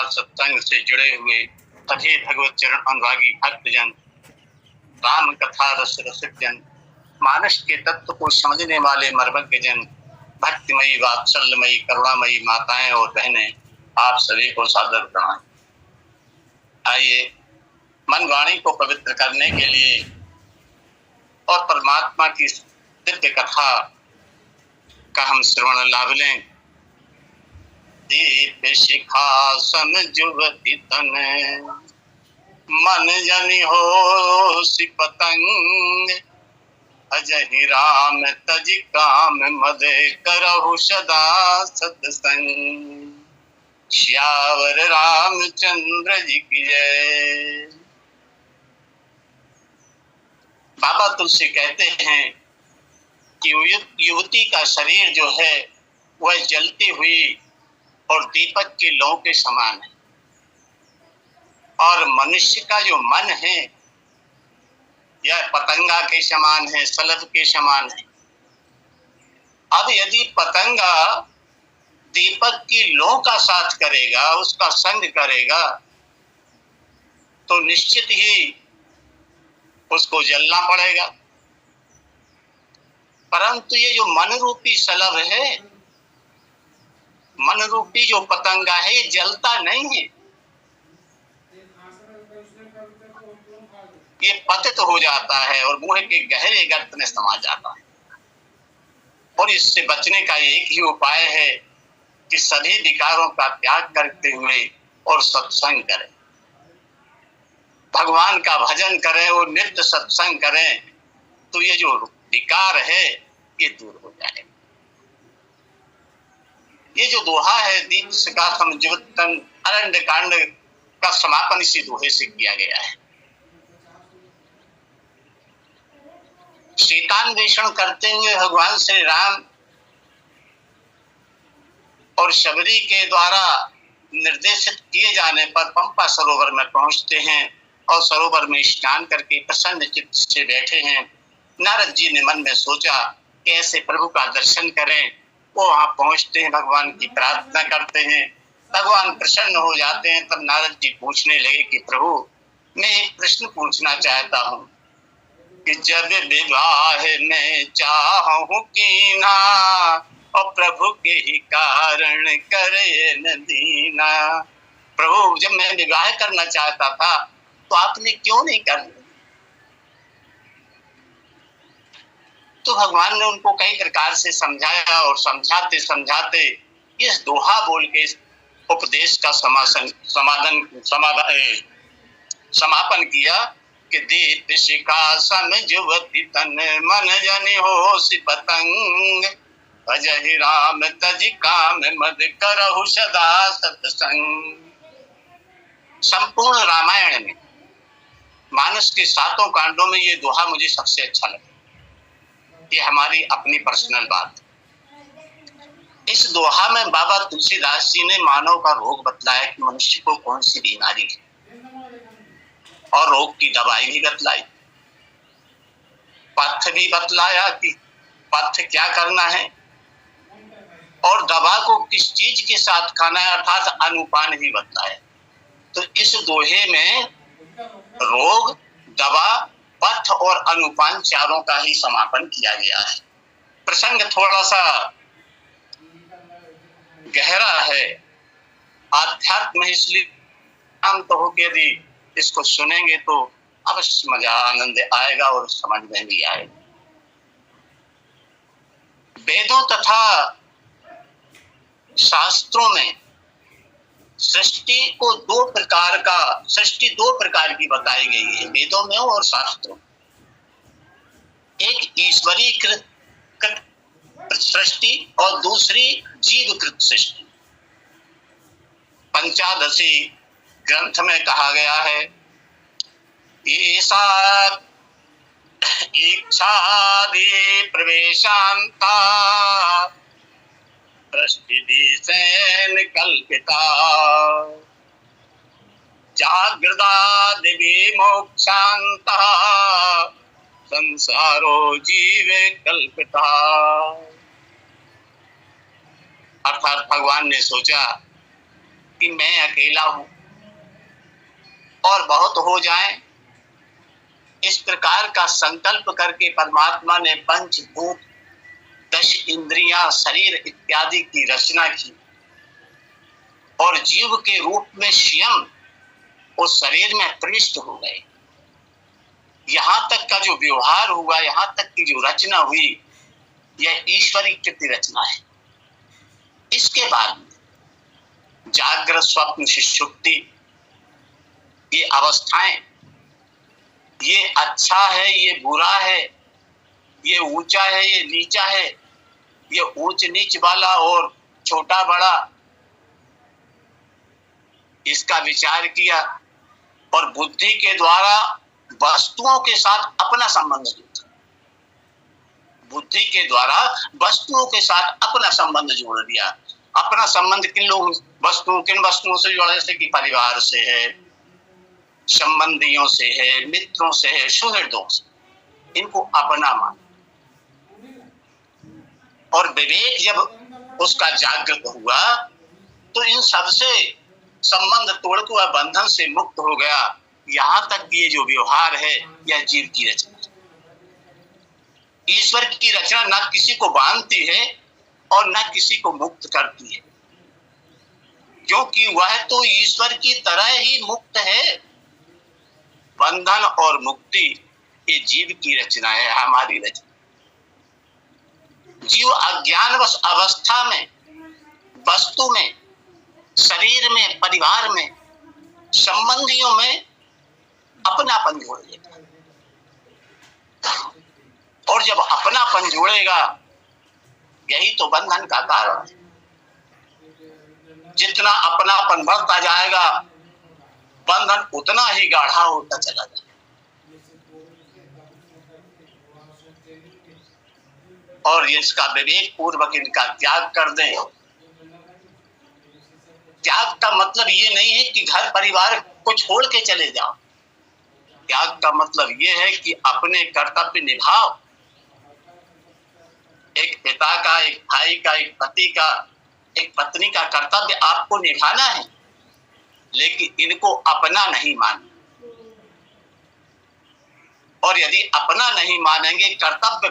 निरंकार सत्संग से जुड़े हुए सभी भगवत चरण अनुरागी भक्तजन, राम कथा रस रसिक जन, मानस के तत्व को समझने वाले मर्मज्ञ जन, भक्तिमयी वात्सल्यमयी करुणामयी माताएं और बहनें, आप सभी को सादर प्रणाम। आइए मन वाणी को पवित्र करने के लिए और परमात्मा की दिव्य कथा का हम श्रवण लाभ लें। दीप शिखासन जुवति तन, मन जनि हो सि पतंग, अजहि राम तज काम मद करहु सदा सतसंग। श्यावर रामचंद्र जी की जय। बाबा तुलसी कहते हैं कि युवती का शरीर जो है वह जलती हुई और दीपक की लौ के समान है, और मनुष्य का जो मन है यह पतंगा के समान है, सलभ के समान है। अब यदि पतंगा दीपक की लौ का साथ करेगा, उसका संग करेगा, तो निश्चित ही उसको जलना पड़ेगा। परंतु ये जो मन रूपी सलभ है, मन रूपी जो पतंगा है, ये जलता नहीं है, ये पतित हो जाता है और मुंह के गहरे गर्त में समा जाता है। और इससे बचने का एक ही उपाय है कि सभी विकारों का त्याग करते हुए और सत्संग करें, भगवान का भजन करें और नित्य सत्संग करें, तो ये जो विकार है ये दूर हो जाएगा। ये जो दोहा है दीप शिखासन जुवति तन, अरण्य कांड का समापन इसी दोहे से किया गया है। सीतान्वेषण करते हुए भगवान श्री राम और शबरी के द्वारा निर्देशित किए जाने पर पंपा सरोवर में पहुंचते हैं और सरोवर में स्नान करके प्रसन्न चित्त से बैठे हैं। नारद जी ने मन में सोचा कि ऐसे प्रभु का दर्शन करें। वो वहां पहुंचते हैं, भगवान की प्रार्थना करते हैं, भगवान प्रसन्न हो जाते हैं। तब नारद जी पूछने लगे कि प्रभु मैं एक प्रश्न पूछना चाहता हूँ कि जब विवाह में चाहूं कीना, और प्रभु के ही कारण करे न दीना। प्रभु जब मैं विवाह करना चाहता था तो आपने क्यों नहीं कर दिया? तो भगवान ने उनको कई प्रकार से समझाया और समझाते समझाते इस दोहा बोल के उपदेश का समापन किया कि दीप शिखासन जुवति तन, मन जनि हो सि पतंग, अजहि राम तज काम मद करहु सदा सतसंग। संपूर्ण रामायण में मानस के 7 कांडों में ये दोहा मुझे सबसे अच्छा लगा। ये हमारी अपनी पर्सनल बात। इस दोहा में बाबा तुलसीदास जी ने मानव का रोग बतलाया कि मनुष्य को कौन सी बीमारी है, और रोग की दवाई भी बतलाई, पथ्य भी बतलाया कि पथ्य क्या करना है, और दवा को किस चीज के साथ खाना है, अर्थात अनुपान भी बतलाया। तो इस दोहे में रोग, दवा, पथ्य और अनुपान चारों का ही समापन किया गया है। प्रसंग थोड़ा सा गहरा है, आध्यात्म, इसलिए शांत होकर यदि इसको सुनेंगे तो अवश्य मजा आनंद आएगा और समझ में भी आएगा। वेदों तथा शास्त्रों में सृष्टि दो प्रकार की बताई गई है, वेदों में और शास्त्रों में। एक ईश्वरीकृत सृष्टि और दूसरी जीवकृत सृष्टि। पंचादशी ग्रंथ में कहा गया है, ईशा इच्छादि प्रवेशांता सृष्टिदिशेन कल्पिता, जागृदादि विमोक्षांता संसारो जीवे कल्पिता। अर्थात भगवान ने सोचा कि मैं अकेला हूं और बहुत हो जाए, इस प्रकार का संकल्प करके परमात्मा ने पंचभूत, 10 इंद्रियां, शरीर इत्यादि की रचना की और जीव के रूप में स्वयं उस शरीर में प्रविष्ट हो गए। यहां तक का जो व्यवहार हुआ, यहां तक की जो रचना हुई, यह ईश्वरी कृति रचना है। इसके बाद जागृत, स्वप्न, सुषुप्ति, ये अवस्थाएं, ये अच्छा है, ये बुरा है, ये ऊंचा है, ये नीचा है, ये ऊंच नीच वाला और छोटा बड़ा, इसका विचार किया और बुद्धि के द्वारा वस्तुओं के साथ अपना संबंध जोड़ा। बुद्धि के द्वारा वस्तुओं के साथ अपना संबंध जोड़ दिया। अपना संबंध किन वस्तुओं से जोड़ा? जैसे कि परिवार से है, संबंधियों से है, मित्रों से है, सुहृदों से, इनको अपना मान। और विवेक जब उसका जागृत हुआ तो इन सबसे संबंध तोड़कर वह बंधन से मुक्त हो गया। यहां तक ये जो व्यवहार है, यह जीव की रचना। ईश्वर की रचना ना किसी को बांधती है और ना किसी को मुक्त करती है, क्योंकि वह तो ईश्वर की तरह ही मुक्त है। बंधन और मुक्ति ये जीव की रचना है, हमारी रचना। जीव अज्ञानवश अवस्था में, वस्तु में, शरीर में, परिवार में, संबंधियों में अपनापन जोड़ लेगा। और जब अपनापन जोड़ेगा, यही तो बंधन का कारण है। जितना अपनापन बढ़ता जाएगा, बंधन उतना ही गाढ़ा होता चला जाएगा। और इसका विवेक पूर्वक इनका त्याग कर दें। त्याग का मतलब ये नहीं है कि घर परिवार को छोड़ के चले जाओ। त्याग का मतलब ये है कि अपने कर्तव्य निभाओ। एक पिता का, एक भाई का, एक पति का, एक पत्नी का कर्तव्य आपको निभाना है, लेकिन इनको अपना नहीं मानना। और यदि अपना नहीं मानेंगे, कर्तव्य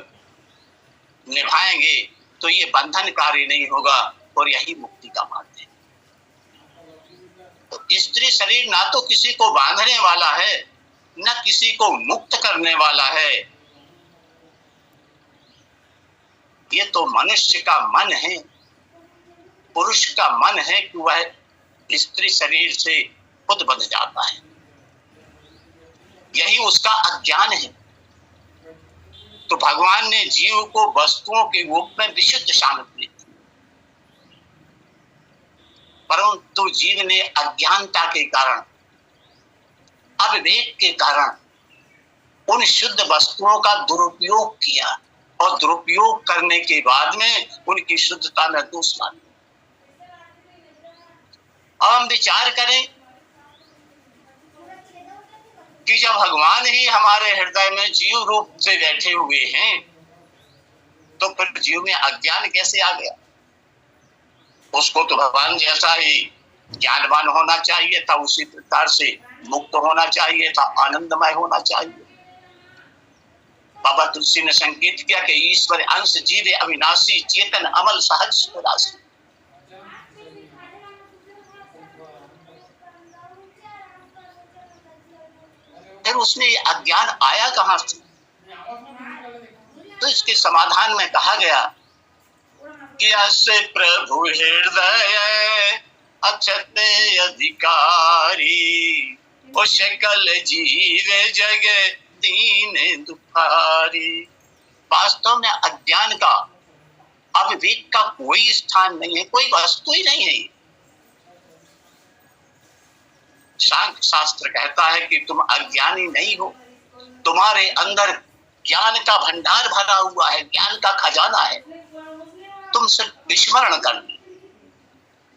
निभाएंगे, तो ये बंधनकारी नहीं होगा और यही मुक्ति का मार्ग है। तो स्त्री शरीर ना तो किसी को बांधने वाला है, न किसी को मुक्त करने वाला है। ये तो मनुष्य का मन है, पुरुष का मन है कि वह स्त्री शरीर से खुद बंध जाता है। यही उसका अज्ञान है। तो भगवान ने जीव को वस्तुओं के रूप में विशुद्ध सामग्री दी, परंतु जीव ने अज्ञानता के कारण, अविवेक के कारण उन शुद्ध वस्तुओं का दुरुपयोग किया और दुरुपयोग करने के बाद में उनकी शुद्धता में दोष ला। अब हम विचार करें कि जब भगवान ही हमारे हृदय में जीव रूप से बैठे हुए हैं, तो फिर जीव में अज्ञान कैसे आ गया? उसको तो भगवान जैसा ही ज्ञानवान होना चाहिए था, उसी प्रकार से मुक्त होना चाहिए था, आनंदमय होना चाहिए। बाबा तुलसी ने संकेत किया कि ईश्वर अंश जीव अविनाशी, चेतन अमल सहज राशि। फिर उसमें ये अज्ञान आया कहां से? तो इसके समाधान में कहा गया कि अस्य प्रभु हृदय अक्षत अधिकारी, ओ सकल जीव जग दीन दुखारी। वास्तव में अज्ञान का, अविवेक का कोई स्थान नहीं है, कोई वस्तु ही नहीं है। सांख्य शास्त्र कहता है कि तुम अज्ञानी नहीं हो, तुम्हारे अंदर ज्ञान का भंडार भरा हुआ है, ज्ञान का खजाना है। तुम सिर्फ विस्मरण कर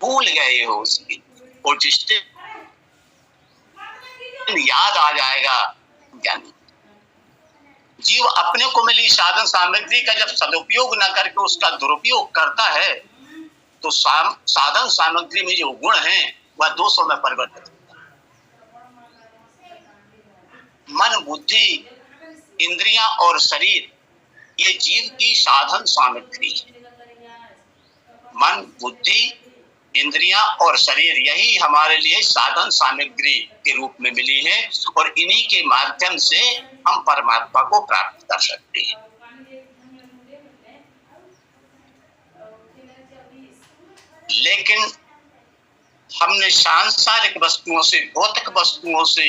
भूल गए हो उसकी, और जिस दिन याद आ जाएगा ज्ञानी। जीव अपने को मिली साधन सामग्री का जब सदुपयोग न करके उसका दुरुपयोग करता है, तो साधन सामग्री में जो गुण हैं वह दोषों में परिवर्तित होता है। मन, बुद्धि, इंद्रियां और शरीर ये जीव की साधन सामग्री है। मन, बुद्धि, इंद्रियां और शरीर यही हमारे लिए साधन सामग्री के रूप में मिली है और इन्हीं के माध्यम से हम परमात्मा को प्राप्त कर सकते हैं। लेकिन हमने सांसारिक वस्तुओं से, भौतिक वस्तुओं से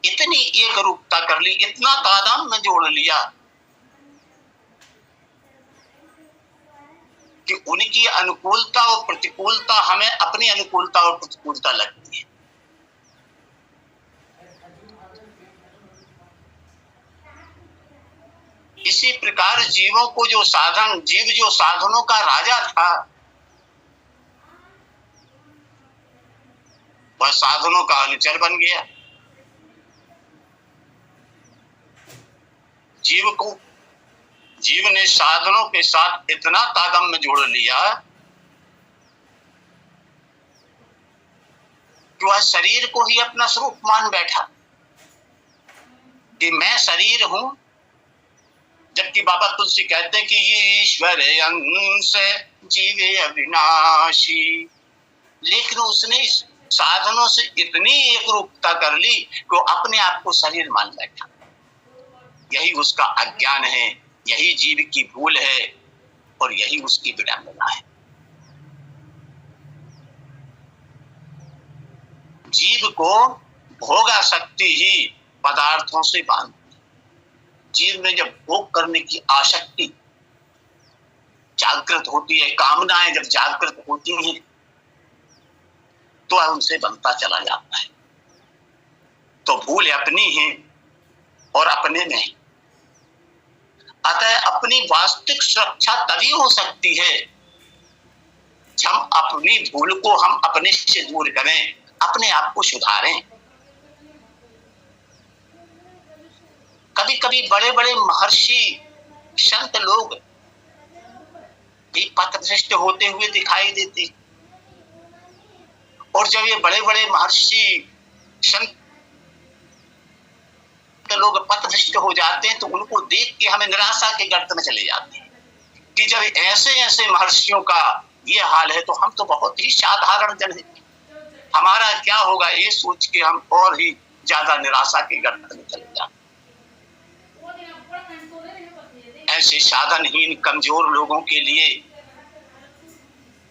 इतनी एक रूपता कर ली, इतना तादाद में जोड़ लिया कि उनकी अनुकूलता और प्रतिकूलता हमें अपनी अनुकूलता और प्रतिकूलता लगती है। इसी प्रकार जीवों को जो साधनों का राजा था, वह साधनों का अनुचर बन गया। जीव ने साधनों के साथ इतना तादात्म्य जोड़ लिया कि वह शरीर को ही अपना स्वरूप मान बैठा कि मैं शरीर हूं, जबकि बाबा तुलसी कहते कि ये ईश्वर अंश जीवे अविनाशी। लेकिन उसने साधनों से इतनी एक रूपता कर ली कि अपने आप को शरीर मान बैठा। यही उसका अज्ञान है, यही जीव की भूल है और यही उसकी विडंबना है। जीव को भोगासक्ति ही पदार्थों से बांधती। जीव में जब भोग करने की आसक्ति जागृत होती है, कामनाएं जब जागृत होती हैं, तो उनसे बनता चला जाता है। तो भूल अपनी है और अपने में। अतः अपनी वास्तविक सुरक्षा तभी हो सकती है जब हम अपनी भूल को हम अपने से दूर करें, अपने आप को सुधारें। कभी कभी बड़े बड़े महर्षि संत लोग भी पथभ्रष्ट होते हुए दिखाई देते, और जब ये बड़े बड़े महर्षि संत लोग पथभ्रष्ट हो जाते हैं तो उनको देख के हमें निराशा के गर्त में चले जाते हैं कि जब ऐसे ऐसे महर्षियों का ये हाल है तो हम तो बहुत ही साधारण जन हैं, हमारा क्या होगा, ये सोच के हम और ही ज्यादा निराशा के गर्त में चले जाते हैं। ऐसे साधनहीन कमजोर लोगों के लिए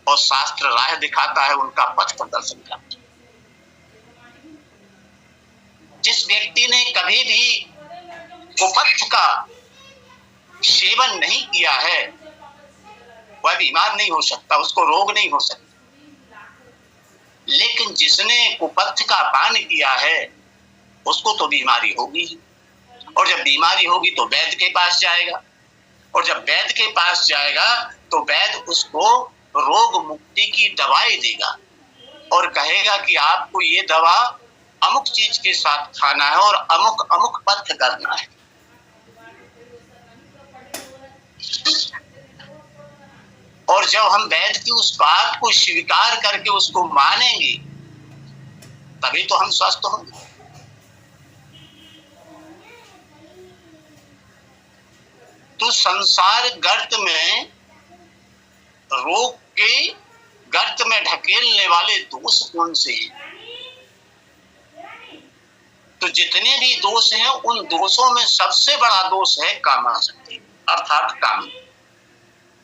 और शास्त्र राह दिखाता है, उनका पथ प्रदर्शन करता है। जिस व्यक्ति ने कभी भी कुपथ का सेवन नहीं किया है वह बीमार नहीं हो सकता, उसको रोग नहीं हो सकता। लेकिन जिसने कुपथ का पान किया है उसको तो बीमारी होगी, और जब बीमारी होगी तो वैद्य के पास जाएगा, और जब वैद्य के पास जाएगा तो वैद्य उसको रोग मुक्ति की दवाई देगा और कहेगा कि आपको ये दवा अमुक चीज के साथ खाना है और अमुक अमुक पथ्य करना है। और जब हम वैद्य की उस बात को स्वीकार करके उसको मानेंगे तभी तो हम स्वस्थ होंगे। तो संसार गर्त में, रोग के गर्त में ढकेलने वाले दोष कौन से हैं? तो जितने भी दोष हैं उन दोषों में सबसे बड़ा दोष है कामासक्ति अर्थात काम।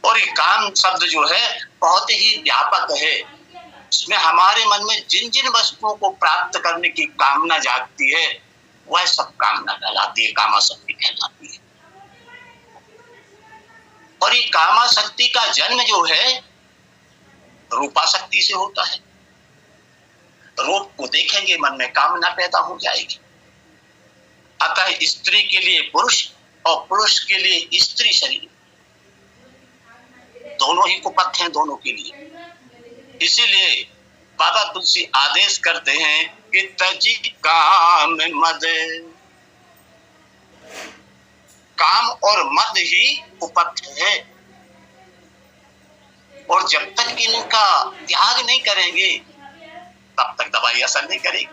और ये काम शब्द जो है बहुत ही व्यापक है। इसमें हमारे मन में जिन जिन वस्तुओं को प्राप्त करने की कामना जागती है वह सब कामना कहलाती है, कामासक्ति कहलाती है। और ये कामासक्ति का जन्म जो है रूपासक्ति से होता है। रूप को देखेंगे मन में कामना पैदा हो जाएगी। अतः स्त्री के लिए पुरुष और पुरुष के लिए स्त्री शरीर दोनों ही कुपथ हैं दोनों के लिए। इसीलिए बाबा तुलसी आदेश करते हैं कि तजी काम मद, काम और मद ही कुपथ है। और जब तक इनका त्याग नहीं करेंगे तब तक दवाई असर नहीं करेगी।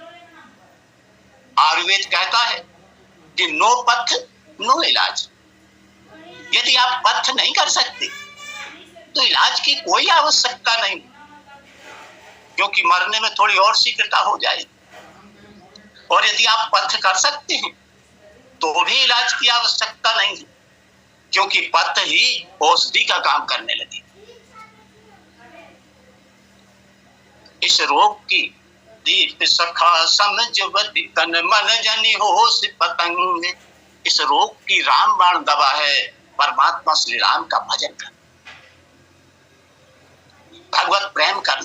आयुर्वेद कहता है कि नो पथ नो इलाज। यदि आप पथ नहीं कर सकते तो इलाज की कोई आवश्यकता नहीं, क्योंकि मरने में थोड़ी और शीघ्रता हो जाएगी। और यदि आप पथ कर सकते हैं तो भी इलाज की आवश्यकता नहीं है, क्योंकि पथ ही औषधि का काम करने लगी। इस रोग की दीप सखा समझवती तन मन जनि होश पतंग। इस रोग की रामबाण दवा है परमात्मा श्री राम का भजन कर, भगवत प्रेम कर,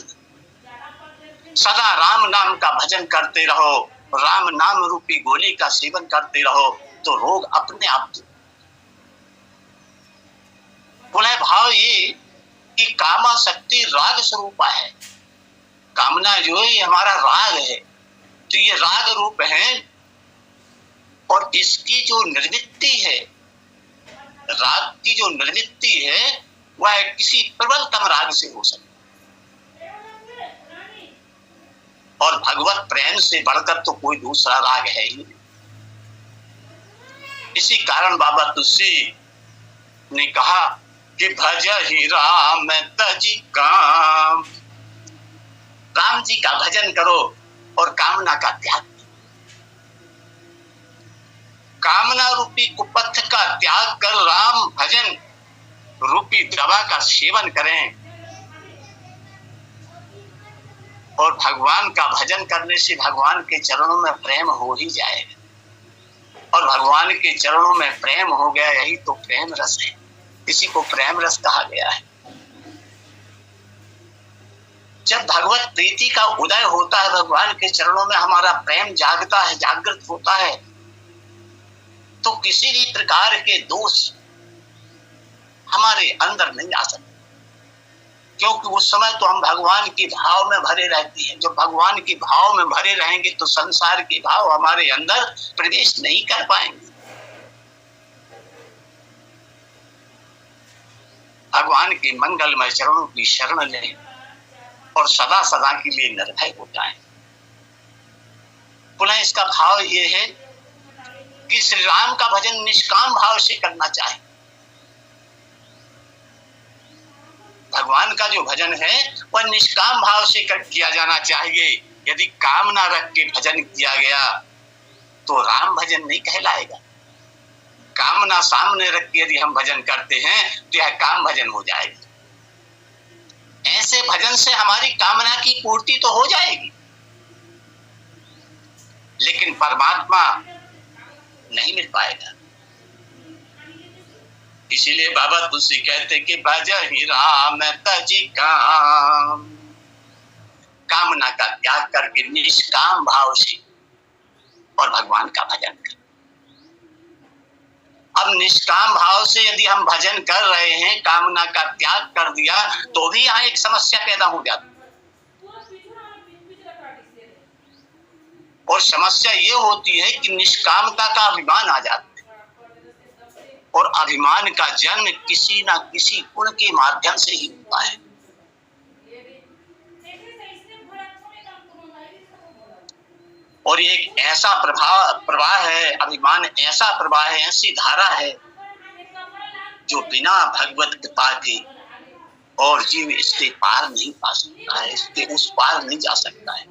सदा राम नाम का भजन करते रहो, राम नाम रूपी गोली का सेवन करते रहो, तो रोग अपने आप। पुनः भाव ये कि कामा शक्ति राग स्वरूपा है। कामना जो है ये हमारा राग है, तो ये राग रूप है। और इसकी जो निर्वृत्ति है, राग की जो निर्वृत्ति है वह किसी प्रबलतम राग से हो सकती, और भगवत प्रेम से बढ़कर तो कोई दूसरा राग है ही नहीं। इसी कारण बाबा तुलसी ने कहा कि भज ही राम तजी काम। राम जी का भजन करो और कामना का त्याग। कामना रूपी कुपथ का त्याग कर राम भजन रूपी दवा का सेवन करें, और भगवान का भजन करने से भगवान के चरणों में प्रेम हो ही जाएगा। और भगवान के चरणों में प्रेम हो गया, यही तो प्रेम रस है। इसी को प्रेम रस कहा गया है। जब भगवत प्रीति का उदय होता है, भगवान के चरणों में हमारा प्रेम जागता है, जागृत होता है, तो किसी भी प्रकार के दोष हमारे अंदर नहीं आ सकते, क्योंकि उस समय तो हम भगवान के भाव में भरे रहते हैं। जब भगवान के भाव में भरे रहेंगे तो संसार के भाव हमारे अंदर प्रवेश नहीं कर पाएंगे। भगवान के मंगलमय चरणों की शरण लें और सदा सदा के लिए निर्भय हो जाएं। पुनः इसका भाव ये है कि श्री राम का भजन निष्काम भाव से करना चाहिए। भगवान का जो भजन है वह निष्काम भाव से किया जाना चाहिए। यदि कामना रख के भजन किया गया तो राम भजन नहीं कहलाएगा। कामना सामने रख के यदि हम भजन करते हैं तो यह काम भजन हो जाएगा। ऐसे भजन से हमारी कामना की पूर्ति तो हो जाएगी, लेकिन परमात्मा नहीं मिल पाएगा। इसीलिए बाबा तुलसी कहते कि भज ही राम तजी काम। कामना का त्याग करके निष्काम भाव से और भगवान का भजन कर। अब निष्काम भाव से यदि हम भजन कर रहे हैं, कामना का त्याग कर दिया, तो भी यहाँ एक समस्या पैदा हो जाती। और समस्या ये होती है कि निष्कामता का अभिमान आ जाता है, और अभिमान का जन्म किसी ना किसी गुण के माध्यम से ही होता है। और एक ऐसा प्रवाह है, अभिमान ऐसा प्रवाह है, ऐसी धारा है जो बिना भगवत कृपा के और जीव इसके पार नहीं पा सकता है, इसके उस पार नहीं जा सकता है।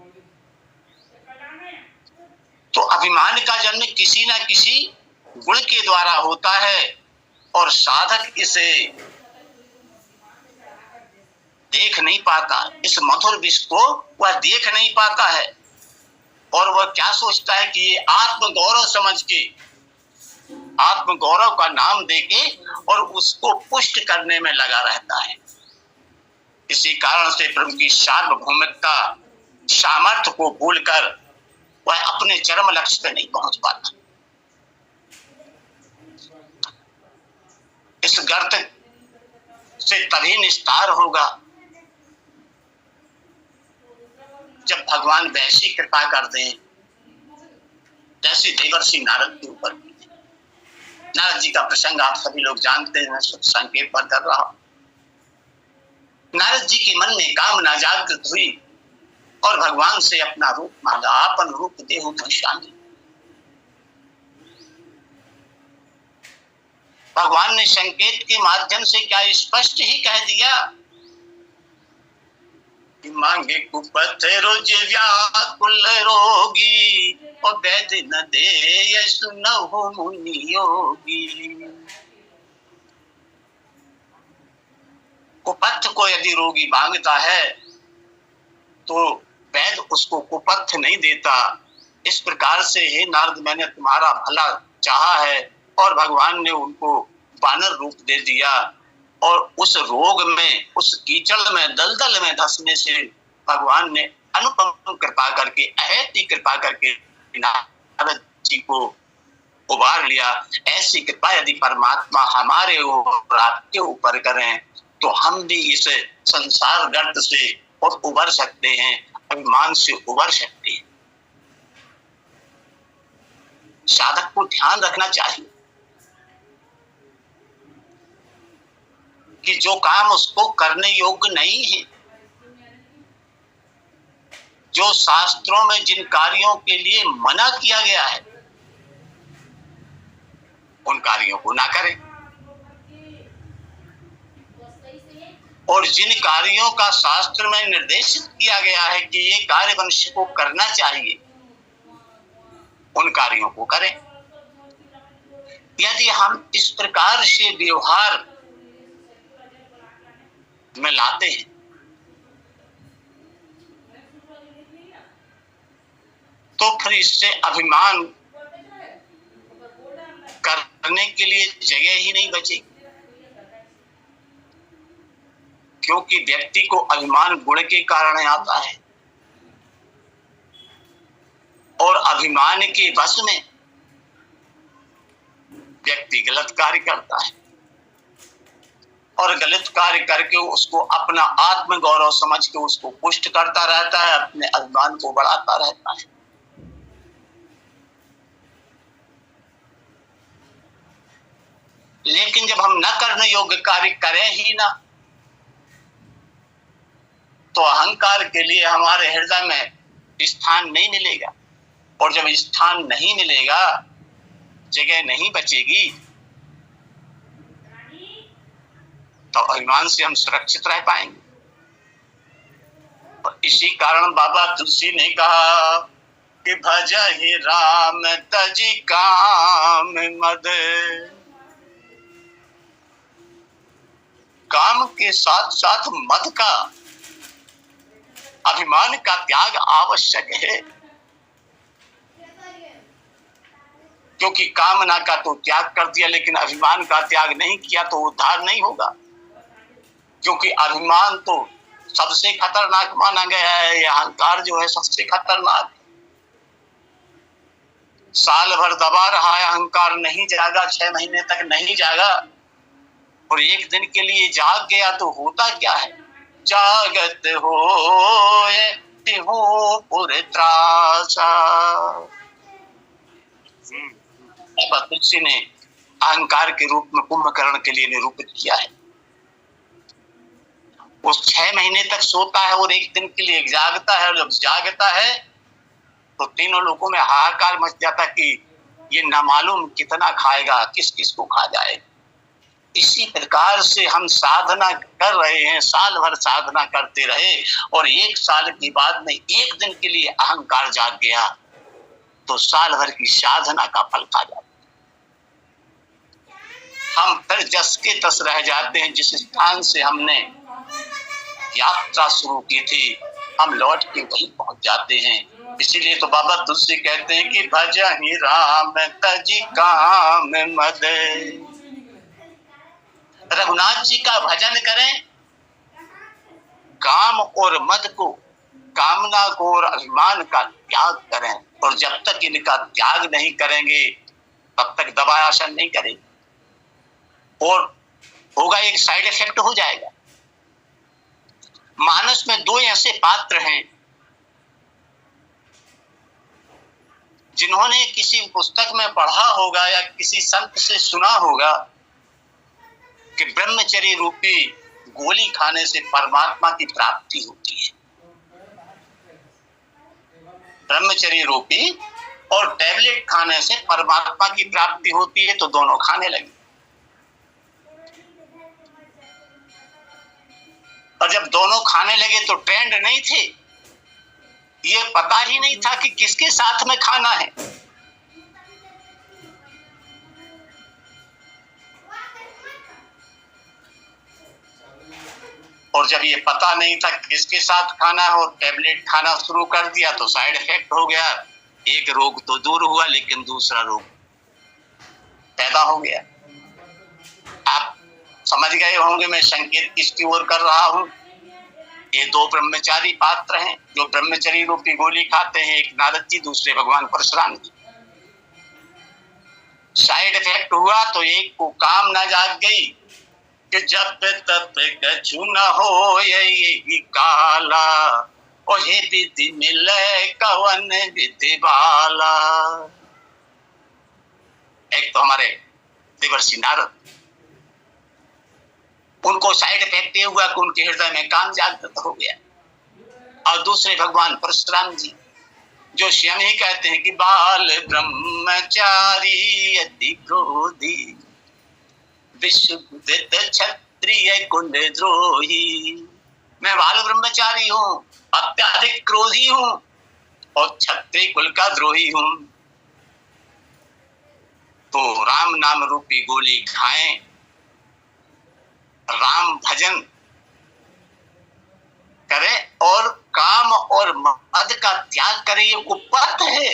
तो अभिमान का जन्म किसी ना किसी गुण के द्वारा होता है, और साधक इसे देख नहीं पाता। इस मधुर विष को वह देख नहीं पाता है, और वह क्या सोचता है कि ये आत्मगौरव समझ के, आत्मगौरव का नाम देके और उसको पुष्ट करने में लगा रहता है। इसी कारण से प्रभु की सार्वभौमिकता, सामर्थ्य को भूलकर वह अपने चरम लक्ष्य पे नहीं पहुंच पाता। इस गर्त से तभी निस्तार होगा जब भगवान वैसी कृपा कर दें जैसी देवर्षि नारद के ऊपर। नारद जी का प्रसंग आप सभी लोग जानते हैं, मैं संकेत पर कर रहा हूं। नारद जी के मन में कामना जागृत हुई और भगवान से अपना रूप मांगा, आपन रूप देहु मशानी। भगवान ने संकेत के माध्यम से क्या स्पष्ट ही कह दिया कि मांगे कुपत्थरो व्याकुल रोगी और वैद न दे सुनहु मुनि योगी। कुपथ को यदि रोगी मांगता है तो वैद उसको कुपथ नहीं देता। इस प्रकार से हे नारद, मैंने तुम्हारा भला चाहा है और भगवान ने उनको वानर रूप दे दिया। और उस रोग में, उस कीचड़ में, दलदल में धंसने से भगवान ने अनुपम कृपा करके, अहेती कृपा करके नारद जी को उबार लिया। ऐसी कृपा यदि परमात्मा हमारे और आपके ऊपर करें तो हम भी इस संसार गर्त से और उबर सकते हैं, अभिमान से उबर सकते हैं। साधक को ध्यान रखना चाहिए कि जो काम उसको करने योग्य नहीं है, जो शास्त्रों में जिन कार्यों के लिए मना किया गया है, उन कार्यों को ना करें। और जिन कार्यों का शास्त्र में निर्देशित किया गया है कि ये कार्य मनुष्य को करना चाहिए, उन कार्यों को करें। यदि हम इस प्रकार से व्यवहार में लाते हैं तो फिर इससे अभिमान करने के लिए जगह ही नहीं बचेगी। क्योंकि व्यक्ति को अभिमान गुण के कारण आता है और अभिमान के वश में व्यक्ति गलत कार्य करता है और गलत कार्य करके उसको अपना आत्म गौरव समझ के उसको पुष्ट करता रहता है, अपने अभिमान को बढ़ाता रहता है। लेकिन जब हम न करने योग्य कार्य करें ही ना तो अहंकार के लिए हमारे हृदय में स्थान नहीं मिलेगा। और जब स्थान नहीं मिलेगा, जगह नहीं बचेगी, तो अभिमान से हम सुरक्षित रह पाएंगे। और इसी कारण बाबा तुलसी ने कहा कि भजहि राम तजि काम मद। काम के साथ साथ मद का, अभिमान का त्याग आवश्यक है। क्योंकि कामना का तो त्याग कर दिया लेकिन अभिमान का त्याग नहीं किया तो उद्धार नहीं होगा। क्योंकि अभिमान तो सबसे खतरनाक माना गया है, यह अहंकार जो है सबसे खतरनाक। साल भर दबा रहा है अहंकार, नहीं जागा, 6 महीने तक नहीं जागा और एक दिन के लिए जाग गया तो होता क्या है? जागत होए तिहु पुर त्रासा। बाबा तुलसी ने अहंकार के रूप में कुंभकर्ण के लिए निरूपित किया है। वो 6 महीने तक सोता है और एक दिन के लिए जागता है, और जब जागता है तो तीनों लोगों में हाहाकार मच जाता कि ये न मालूम कितना खाएगा, किस किस को खा जाएगा। इसी प्रकार से हम साधना कर रहे हैं, साल भर साधना करते रहे और 1 साल के बाद में एक दिन के लिए अहंकार जाग गया तो साल भर की साधना का फल खा जाता। हम फिर जस के तस रह जाते हैं। जिस स्थान से हमने यात्रा शुरू की थी हम लौट के वहीं पहुंच जाते हैं। इसीलिए तो बाबा तुलसी कहते हैं कि भजहि राम तजि काम मद। रघुनाथ जी का भजन करें, काम और मद को, कामना को और अभिमान का त्याग करें। और जब तक इनका त्याग नहीं करेंगे तब तक दवा आसन नहीं करेंगे और होगा एक साइड इफेक्ट हो जाएगा। मानस में 2 ऐसे पात्र हैं जिन्होंने किसी पुस्तक में पढ़ा होगा या किसी संत से सुना होगा कि ब्रह्मचर्य रूपी गोली खाने से परमात्मा की प्राप्ति होती है। ब्रह्मचर्य रूपी और टैबलेट खाने से परमात्मा की प्राप्ति होती है, तो दोनों खाने लगे। और जब दोनों खाने लगे तो ट्रेंड नहीं थे, ये पता ही नहीं था कि किसके साथ में खाना है। और जब ये पता नहीं था किसके साथ खाना है और टैबलेट खाना शुरू कर दिया तो साइड इफेक्ट हो गया। एक रोग तो दूर हुआ, लेकिन दूसरा रोग पैदा हो गया। आप समझ गए होंगे मैं संकेत किसकी ओर कर रहा हूं। ये दो ब्रह्मचारी पात्र हैं जो ब्रह्मचर्य रूपी गोली खाते हैं, एक नारद जी, दूसरे भगवान परशुराम जी। साइड इफेक्ट हुआ तो एक को काम ना जाग गई कि जब तब कछु न हो यही काला, और हे विधि मिले कवन विधि बाला। एक तो हमारे देवर्षि नारद, उनको साइड इफेक्ट ये हुआ कि उनके हृदय में काम जागृत हो गया। और दूसरे भगवान परशुराम जी जो स्वयं ही कहते हैं कि बाल ब्रह्मचारी अति क्रोधी, विश्वविद क्षत्रिय कुल द्रोही। मैं बाल ब्रह्मचारी हूँ, अत्याधिक क्रोधी हूँ और क्षत्रिय कुल का द्रोही हूँ। तो राम नाम रूपी गोली खाएं, राम भजन करें और काम और मद का त्याग करें। ये कुपथ है,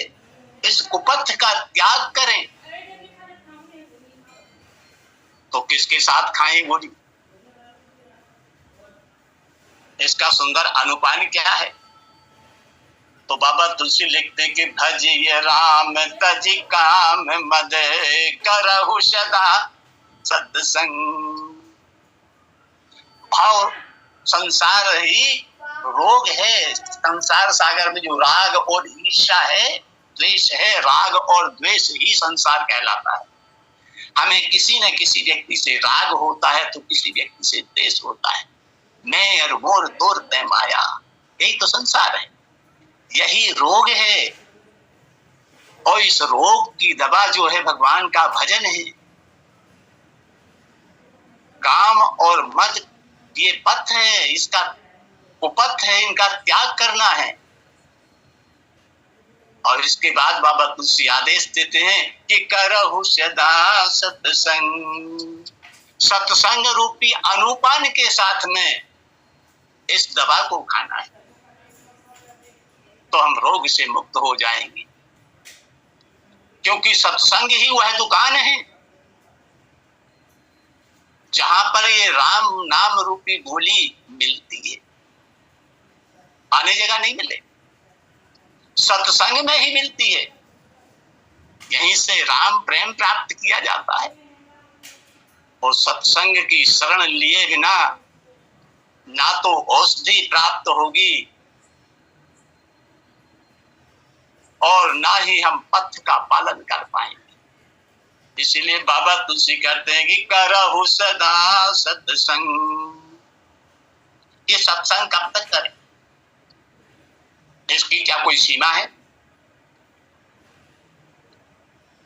इस कुपथ का त्याग करें। तो किसके साथ खाएं गोली? इसका सुंदर अनुपान क्या है? तो बाबा तुलसी लिखते हैं कि भजिए राम तज काम मद करहु सदा सत्संग। भाव संसार ही रोग है। संसार सागर में जो राग और ईर्ष्या है, द्वेष है, राग और द्वेष ही संसार कहलाता है। हमें किसी न किसी व्यक्ति से राग होता है तो किसी व्यक्ति से द्वेष होता है। मैं और मोर दूर तय माया, यही तो संसार है, यही रोग है। और इस रोग की दवा जो है भगवान का भजन है। काम और मद ये पथ है, इसका कुपथ है, इनका त्याग करना है। और इसके बाद बाबा तुलसी आदेश देते हैं कि करहु सदा सत्संग। सत्संग रूपी अनुपान के साथ में इस दवा को खाना है, तो हम रोग से मुक्त हो जाएंगे। क्योंकि सत्संग ही वह दुकान है जहां पर ये राम नाम रूपी गोली मिलती है। आने जगह नहीं मिले, सत्संग में ही मिलती है। यहीं से राम प्रेम प्राप्त किया जाता है। और सत्संग की शरण लिए बिना ना तो औषधि प्राप्त होगी और ना ही हम पथ का पालन कर पाएंगे। इसीलिए बाबा तुलसी कहते हैं कि करहु सदा सत्संग। ये सत्संग कब तक करें, इसकी क्या कोई सीमा है?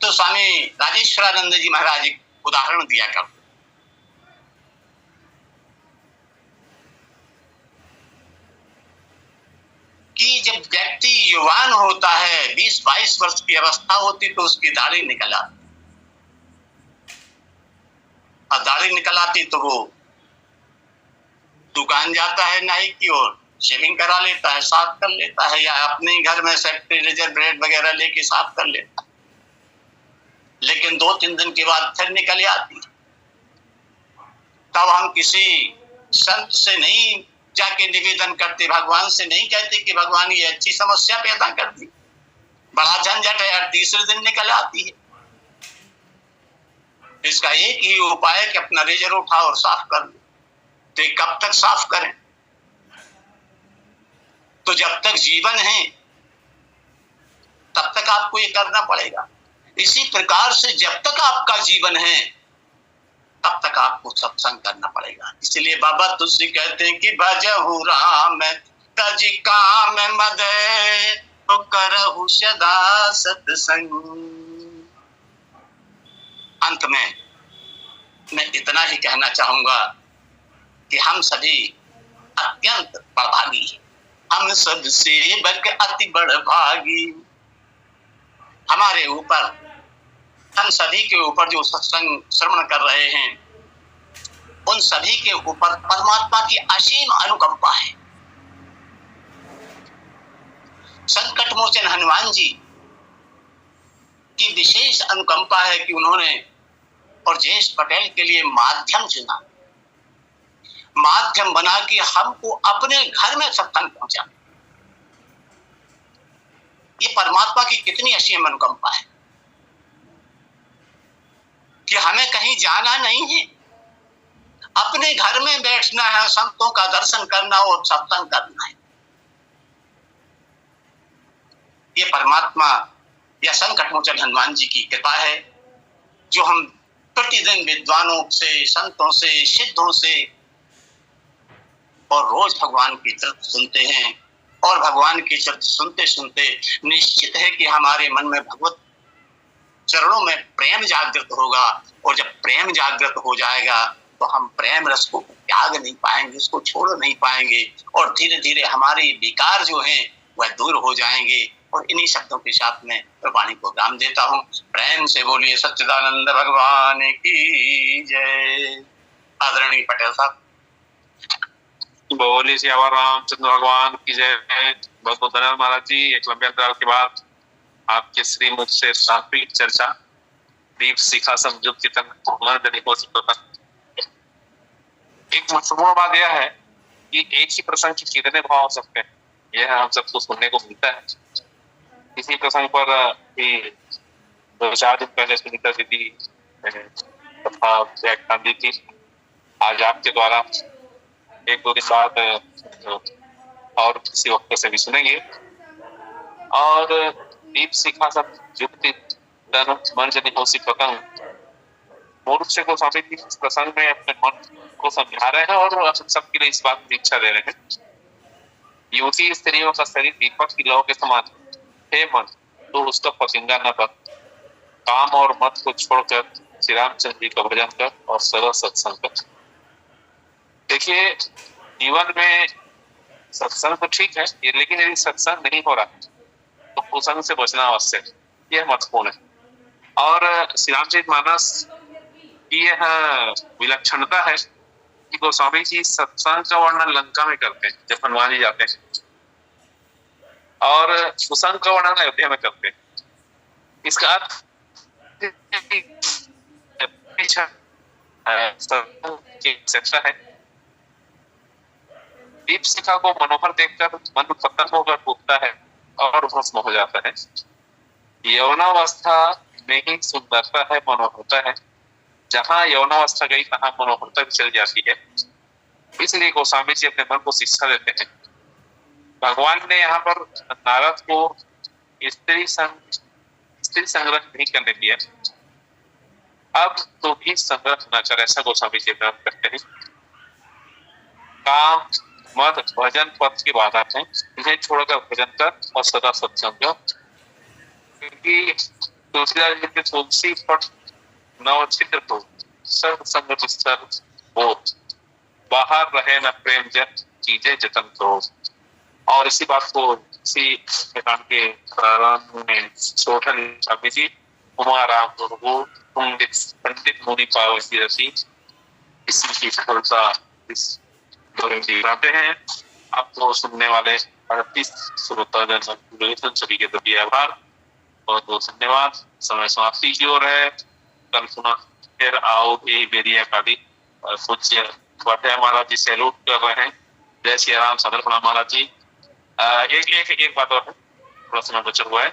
तो स्वामी राजेश्वरानंद जी महाराज एक उदाहरण दिया करते कि जब व्यक्ति युवान होता है, 20-22 वर्ष की अवस्था होती, तो उसकी दाढ़ी निकल आती। और दाढ़ी निकल आती तो वो दुकान जाता है नाई की ओर, शेविंग करा लेता है, साफ कर लेता है, या अपने घर में सेफ्टी ब्रेड वगैरह लेके साफ कर लेता है। लेकिन 2-3 दिन के बाद फिर निकल आती। तब हम किसी संत से नहीं जाके निवेदन करते, भगवान से नहीं कहते कि भगवान ये अच्छी समस्या पैदा कर दी, बड़ा झंझट है, हर तीसरे दिन निकल आती है। इसका एक ही उपाय है कि अपना रेजर उठाओ और साफ कर लो। तो कब तक साफ करें? तो जब तक जीवन है तब तक आपको ये करना पड़ेगा। इसी प्रकार से जब तक आपका जीवन है तब तक आपको सत्संग करना पड़ेगा। इसलिए बाबा तुलसी कहते हैं कि भजहु राम तज काम मद और करहु सदा सत्संग। अंत में मैं इतना ही कहना चाहूंगा कि हम सभी अत्यंत बड़भागी, हम सब सेवक अति बड़भागी। हमारे ऊपर, हम सभी के ऊपर जो सत्संग श्रवण कर रहे हैं, उन सभी के ऊपर परमात्मा की असीम अनुकंपा है। संकट मोचन हनुमान जी की विशेष अनुकंपा है कि उन्होंने ब्रजेश पटेल के लिए माध्यम चुना, माध्यम बना के हमको अपने घर में सत्संग पहुंचा। ये परमात्मा की कितनी असीम अनुकंपा है कि हमें कहीं जाना नहीं है, अपने घर में बैठना है, संतों का दर्शन करना और सत्संग करना है। ये परमात्मा या संकट मोचन हनुमान जी की कृपा है, जो हम प्रतिदिन विद्वानों से, संतों से, सिद्धों से और रोज भगवान की चरित्र सुनते हैं। और भगवान की चरित्र सुनते सुनते निश्चित है कि हमारे मन में भगवत चरणों में प्रेम जागृत होगा, और जब प्रेम जागृत हो जाएगा तो हम प्रेम रस को त्याग नहीं पाएंगे, उसको छोड़ नहीं पाएंगे, और धीरे धीरे हमारे विकार जो हैं वह दूर हो जाएंगे। और इन्हीं शब्दों के साथ में वाणी को विराम देता हूँ। प्रेम से बोलिए सच्चिदानंद भगवान की जय। आदरणीय पटेल साहब। बोलिए सियावर रामचंद्र भगवान की जय। बहुत बहुत धन्यवाद महाराज जी। एक लंबे अंतराल के बाद आपके श्रीमुख से सात्विक चर्चा, दीप शिखा संयुक्त चिंतन, एक महत्वपूर्ण बात यह है कि एक ही प्रसंग के कितने भाव हो सकते हैं, यह हम सबको सुनने को मिलता है। इसी प्रसंग पर भी 2-4 दिन पहले सुनीता दीदी तथा व्याख्यान दी थी। आज आपके द्वारा 1-2 दिन बाद और किसी वक्त से भी सुनेंगे। और दीप शिखा सब युक्ति मन जनि होसी पतंग, मूल रूप से गोस्वामी जी इस प्रसंग में अपने मन को समझा रहे हैं और सबके लिए इस बात की इच्छा दे रहे हैं। युवती स्त्रियों का शरीर दीपक की लौ के समान हे मन, तो उसका पतिंगा न बन, काम और मत को छोड़कर श्री रामचंद्र जी का भजन कर और सरल सत्संग कर। देखिए, जीवन में सत्संग तो ठीक है, लेकिन यदि सत्संग नहीं हो रहा तो कुसंग से बचना आवश्यक, यह महत्वपूर्ण है। और श्री रामचरितमानस की यह विलक्षणता है कि गोस्वामी जी सत्संग का वर्णन लंका में करते हैं जब हनुमान जी जाते हैं, और कुसंग का वर्णन अयोध्या में करते हैं। इसका अर्थ है। दीप शिखा को मनोहर देखकर मन पतन होकर टूटता है और भस्म हो जाता है। यौनावस्था में ही सुंदरता है, मनोहरता है। जहां यौनावस्था गई तहां मनोहरता भी चली जाती है। इसलिए गोस्वामी जी अपने मन को शिक्षा देते हैं। भगवान ने यहाँ पर नारद को स्त्री संग्रह नहीं करने दिया, अब तो भी संग्रह न कर, ऐसा गोस्वामी जी कहते हैं। काम मत भजन पथ की बाधा है, इन्हें छोड़कर भजन कर और सदा सत्संग। क्योंकि तुलसीदास जी के तुलसी पट नव छिद्र को सब संग विस्तर बोध, बाहर रहे न प्रेम जन चीजें जतन करो। और इसी बात को इसी के प्रारंभ में सोठल स्वामी जी उमा राम पंडित मुनि पावसी रसी, इसी की सफलता इस दिखाते हैं। आपको सुनने वाले 38 श्रोताजन सभी के प्रति आभार, बहुत बहुत धन्यवाद। समय समाप्ति की ओर है। कल पुनः फिर आओ भी बेरिया काली पूज्य महाराज जी सैल्यूट कर रहे हैं। जय श्री राम, सादर प्रणाम महाराज जी। एक बात और है, थोड़ा समय बचा हुआ है।